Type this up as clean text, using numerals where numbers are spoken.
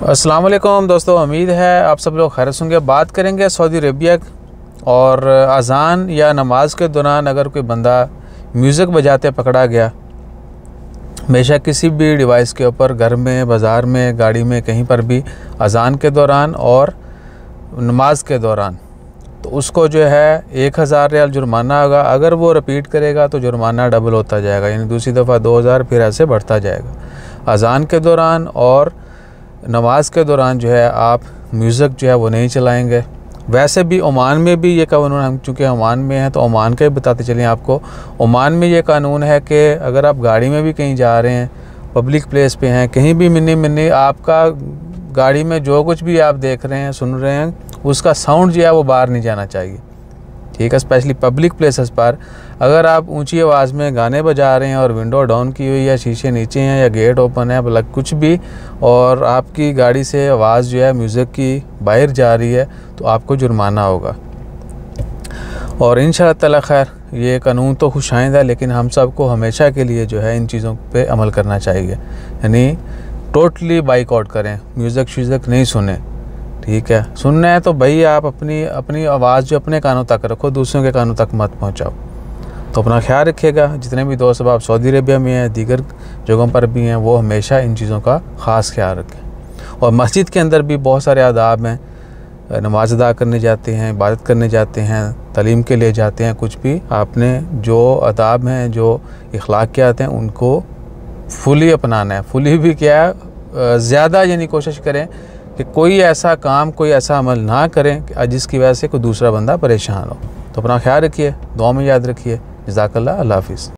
अस्सलाम वालेकुम दोस्तों, उम्मीद है आप सब लोग खैर होंगे। बात करेंगे सऊदी अरबिया और अज़ान या नमाज के दौरान अगर कोई बंदा म्यूज़िक बजाते पकड़ा गया, हमेशा किसी भी डिवाइस के ऊपर, घर में, बाज़ार में, गाड़ी में, कहीं पर भी अज़ान के दौरान और नमाज के दौरान, तो उसको जो है 1000 रियाल जुर्माना होगा। अगर वो रिपीट करेगा तो जुर्माना डबल होता जाएगा, यानी दूसरी दफ़ा 2000, फिर ऐसे बढ़ता जाएगा। अज़ान के दौरान और नमाज के दौरान जो है आप म्यूज़िक जो है वो नहीं चलाएंगे। वैसे भी ओमान में भी ये कानून, हम चूँकि ओमान में हैं तो ओमान का ही बताते चलें आपको। ओमान में ये कानून है कि अगर आप गाड़ी में भी कहीं जा रहे हैं, पब्लिक प्लेस पे हैं, कहीं भी मिनी आपका गाड़ी में जो कुछ भी आप देख रहे हैं, सुन रहे हैं, उसका साउंड जो है वो बाहर नहीं जाना चाहिए, ठीक है। स्पेशली पब्लिक प्लेसेस पर अगर आप ऊंची आवाज़ में गाने बजा रहे हैं और विंडो डाउन की हुई है, शीशे नीचे हैं या गेट ओपन है, मतलब कुछ भी, और आपकी गाड़ी से आवाज़ जो है म्यूज़िक की बाहर जा रही है, तो आपको जुर्माना होगा। और इंशाअल्लाह ताला खैर ये कानून तो खुशाइंद है, लेकिन हम सबको हमेशा के लिए जो है इन चीज़ों पे अमल करना चाहिए, यानी टोटली बाइकआउट करें, म्यूज़िक श्यूज़िक नहीं सुने, ठीक है। सुनना है तो भाई आप अपनी आवाज़ जो अपने कानों तक रखो, दूसरों के कानों तक मत पहुंचाओ। तो अपना ख्याल रखिएगा। जितने भी दोस्त आप सऊदी अरबिया में हैं, दीगर जगहों पर भी हैं, वो हमेशा इन चीज़ों का ख़ास ख्याल रखें। और मस्जिद के अंदर भी बहुत सारे आदाब हैं, नमाज अदा करने जाते हैं, इबादत करने जाते हैं, तालीम के लिए जाते हैं, कुछ भी आपने जो आदाब हैं, जो इखलाकियात हैं, उनको फुली अपनाना है। फुली भी क्या है, ज़्यादा यानी कोशिश करें कि कोई ऐसा काम, कोई ऐसा अमल ना करें जिसकी वजह से कोई दूसरा बंदा परेशान हो। तो अपना ख्याल रखिए, दुआ में याद रखिए। जज़ाकल्लाह, अल्लाह हाफ़िज़।